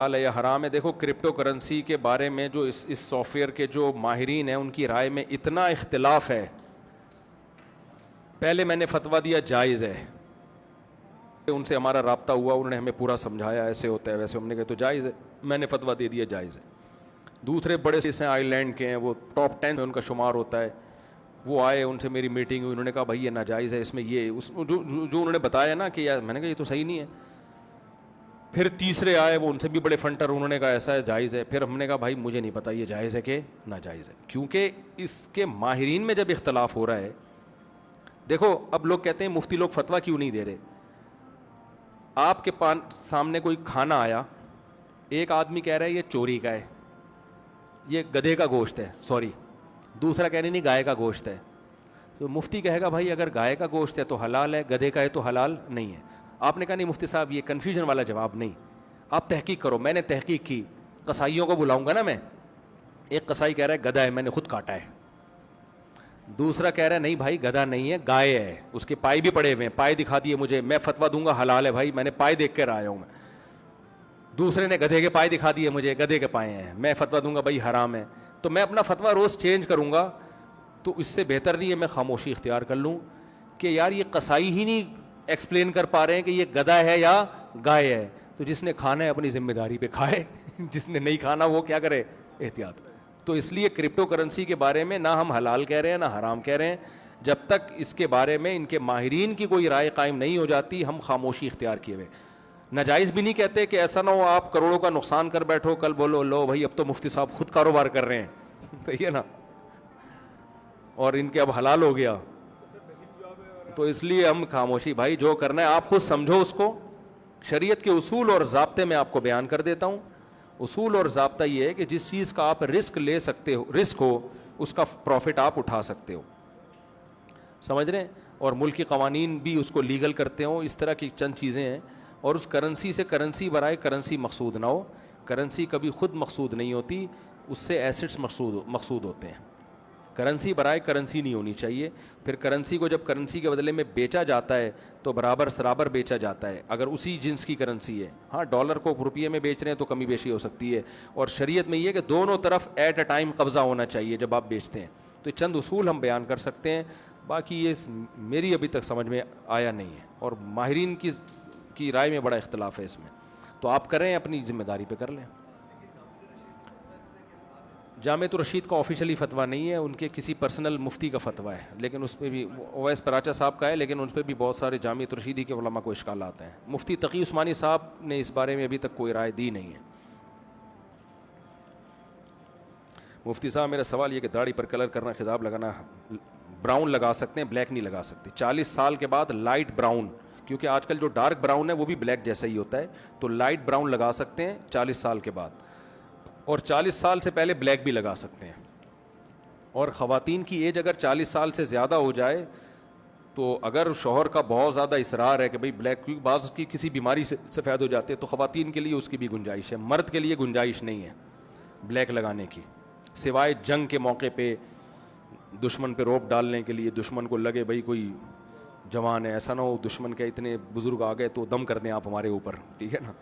حلال ہے یا حرام ہے. دیکھو کرپٹو کرنسی کے بارے میں جو اس سافٹ ویئر کے جو ماہرین ہیں ان کی رائے میں اتنا اختلاف ہے. پہلے میں نے فتویٰ دیا جائز ہے, ان سے ہمارا رابطہ ہوا, انہوں نے ہمیں پورا سمجھایا ایسے ہوتا ہے ویسے, ہم نے کہا تو جائز ہے, میں نے فتویٰ دے دیا جائز ہے. دوسرے بڑے سے آئی لینڈ کے ہیں, وہ ٹاپ 10 میں ان کا شمار ہوتا ہے, وہ آئے, ان سے میری میٹنگ ہوئی, انہوں نے کہا بھائی یہ ناجائز ہے, اس میں یہ جو انہوں نے بتایا نا کہ یار, میں نے کہا یہ تو صحیح نہیں ہے. پھر تیسرے آئے, وہ ان سے بھی بڑے فنٹر, انہوں نے کہا ایسا ہے جائز ہے. پھر ہم نے کہا بھائی مجھے نہیں پتا یہ جائز ہے کہ ناجائز ہے, کیونکہ اس کے ماہرین میں جب اختلاف ہو رہا ہے. دیکھو اب لوگ کہتے ہیں مفتی لوگ فتویٰ کیوں نہیں دے رہے. آپ کے سامنے کوئی کھانا آیا, ایک آدمی کہہ رہا ہے یہ چوری کا ہے, یہ گدھے کا گوشت ہے, سوری, دوسرا کہہ رہے نہیں گائے کا گوشت ہے. تو مفتی کہے گا بھائی اگر گائے کا گوشت ہے تو حلال ہے, گدھے کا ہے تو حلال نہیں ہے. آپ نے کہا نہیں مفتی صاحب یہ کنفیوژن والا جواب نہیں, آپ تحقیق کرو. میں نے تحقیق کی, قصائیوں کو بلاؤں گا نا میں. ایک قصائی کہہ رہا ہے گدھا ہے, میں نے خود کاٹا ہے. دوسرا کہہ رہا ہے نہیں بھائی گدھا نہیں ہے, گائے ہے, اس کے پائے بھی پڑے ہوئے ہیں, پائے دکھا دیے مجھے, میں فتویٰ دوں گا حلال ہے بھائی, میں نے پائے دیکھ کر آیا ہوں میں. دوسرے نے گدھے کے پائے دکھا دیے مجھے, گدھے کے پائے ہیں, میں فتویٰ دوں گا بھائی حرام ہے. تو میں اپنا فتویٰ روز چینج کروں گا. تو اس سے بہتر نہیں ہے میں خاموشی اختیار کر لوں کہ یار یہ قصائی ہی نہیں ایکسپلین کر پا رہے ہیں کہ یہ گدھا ہے یا گائے ہے. تو جس نے کھانا ہے اپنی ذمہ داری پہ کھائے, جس نے نہیں کھانا وہ کیا کرے, احتیاط. تو اس لیے کرپٹو کرنسی کے بارے میں نہ ہم حلال کہہ رہے ہیں نہ حرام کہہ رہے ہیں. جب تک اس کے بارے میں ان کے ماہرین کی کوئی رائے قائم نہیں ہو جاتی ہم خاموشی اختیار کیے ہوئے. ناجائز بھی نہیں کہتے کہ ایسا نہ ہو آپ کروڑوں کا نقصان کر بیٹھو, کل بولو لو بھائی اب تو مفتی صاحب خود کاروبار کر رہے ہیں, صحیح ہے نا, اور ان کے اب حلال ہو گیا. تو اس لیے ہم خاموشی, بھائی جو کرنا ہے آپ خود سمجھو اس کو. شریعت کے اصول اور ضابطے میں آپ کو بیان کر دیتا ہوں. اصول اور ضابطہ یہ ہے کہ جس چیز کا آپ رسک لے سکتے ہو, رسک ہو, اس کا پروفٹ آپ اٹھا سکتے ہو, سمجھ رہے ہیں, اور ملک کے قوانین بھی اس کو لیگل کرتے ہوں. اس طرح کی چند چیزیں ہیں. اور اس کرنسی سے کرنسی برائے کرنسی مقصود نہ ہو. کرنسی کبھی خود مقصود نہیں ہوتی, اس سے ایسٹس مقصود ہوتے ہیں. کرنسی برائے کرنسی نہیں ہونی چاہیے. پھر کرنسی کو جب کرنسی کے بدلے میں بیچا جاتا ہے تو برابر سرابر بیچا جاتا ہے, اگر اسی جنس کی کرنسی ہے. ہاں ڈالر کو روپیے میں بیچ رہے ہیں تو کمی بیشی ہو سکتی ہے, اور شریعت میں یہ کہ دونوں طرف ایٹ اے ٹائم قبضہ ہونا چاہیے جب آپ بیچتے ہیں. تو چند اصول ہم بیان کر سکتے ہیں, باقی یہ میری ابھی تک سمجھ میں آیا نہیں ہے, اور ماہرین کی رائے میں بڑا اختلاف ہے اس میں. تو آپ کریں اپنی ذمہ داری پہ کر لیں. جامعۃ الرشید کا آفیشلی فتویٰ نہیں ہے, ان کے کسی پرسنل مفتی کا فتویٰ ہے, لیکن اس پہ بھی اویس پراچا صاحب کا ہے, لیکن ان پہ بھی بہت سارے جامعۃ الرشیدی کے علماء کو اشکالات ہیں. مفتی تقی عثمانی صاحب نے اس بارے میں ابھی تک کوئی رائے دی نہیں ہے. مفتی صاحب میرا سوال یہ کہ داڑھی پر کلر کرنا, خضاب لگانا, براؤن لگا سکتے ہیں, بلیک نہیں لگا سکتے. 40 سال کے بعد لائٹ براؤن, کیونکہ آج کل جو ڈارک براؤن ہے وہ بھی بلیک جیسا ہی ہوتا ہے, تو لائٹ براؤن لگا سکتے ہیں 40 سال کے بعد, اور 40 سال سے پہلے بلیک بھی لگا سکتے ہیں. اور خواتین کی ایج اگر 40 سال سے زیادہ ہو جائے تو اگر شوہر کا بہت زیادہ اصرار ہے کہ بھئی بلیک, کیونکہ بعض کی کسی بیماری سے سفید ہو جاتے ہیں, تو خواتین کے لیے اس کی بھی گنجائش ہے. مرد کے لیے گنجائش نہیں ہے بلیک لگانے کی, سوائے جنگ کے موقع پہ دشمن پہ روپ ڈالنے کے لیے. دشمن کو لگے بھئی کوئی جوان ہے, ایسا نہ ہو دشمن کے اتنے بزرگ آ گئے تو دم کر دیں آپ ہمارے اوپر, ٹھیک ہے نا,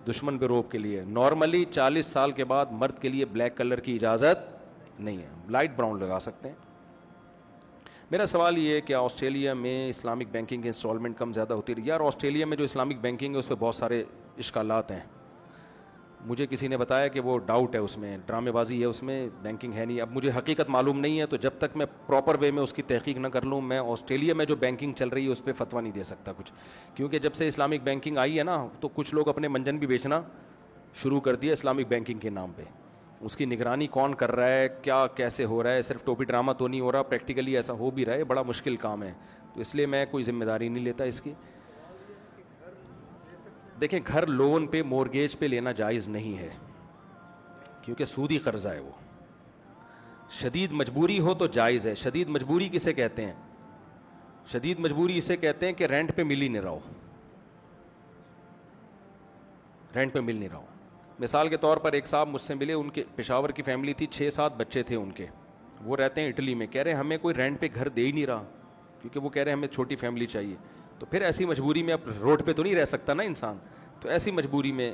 دشمن پہ روپ کے لیے. نارملی 40 سال کے بعد مرد کے لیے بلیک کلر کی اجازت نہیں ہے, لائٹ براؤن لگا سکتے ہیں. میرا سوال یہ ہے کہ آسٹریلیا میں اسلامک بینکنگ کی انسٹالمنٹ کم زیادہ ہوتی رہی. یار آسٹریلیا میں جو اسلامک بینکنگ ہے اس پہ بہت سارے اشکالات ہیں. مجھے کسی نے بتایا کہ وہ ڈاؤٹ ہے اس میں, ڈرامے بازی ہے اس میں, بینکنگ ہے نہیں. اب مجھے حقیقت معلوم نہیں ہے, تو جب تک میں پراپر وے میں اس کی تحقیق نہ کر لوں میں آسٹریلیا میں جو بینکنگ چل رہی ہے اس پہ فتویٰ نہیں دے سکتا کچھ. کیونکہ جب سے اسلامک بینکنگ آئی ہے نا تو کچھ لوگ اپنے منجن بھی بیچنا شروع کر دیا اسلامک بینکنگ کے نام پہ. اس کی نگرانی کون کر رہا ہے, کیا کیسے ہو رہا ہے, صرف ٹوپی ڈرامہ تو نہیں ہو رہا, پریکٹیکلی ایسا ہو بھی رہا ہے, بڑا مشکل کام ہے. تو اس لیے میں کوئی ذمہ داری نہیں لیتا اس کی. دیکھیں گھر لون پہ مورگیج پہ لینا جائز نہیں ہے, کیونکہ سودی قرضہ ہے وہ. شدید مجبوری ہو تو جائز ہے. شدید مجبوری کسے کہتے ہیں؟ شدید مجبوری اسے کہتے ہیں کہ رینٹ پہ مل ہی نہیں رہا ہو, رینٹ پہ مل نہیں رہا ہو. مثال کے طور پر ایک صاحب مجھ سے ملے, ان کے پشاور کی فیملی تھی, 6-7 بچے تھے ان کے, وہ رہتے ہیں اٹلی میں. کہہ رہے ہیں ہمیں کوئی رینٹ پہ گھر دے ہی نہیں رہا, کیونکہ وہ کہہ رہے ہیں ہمیں چھوٹی فیملی چاہیے. تو پھر ایسی مجبوری میں اب روڈ پہ تو نہیں رہ سکتا نا انسان, تو ایسی مجبوری میں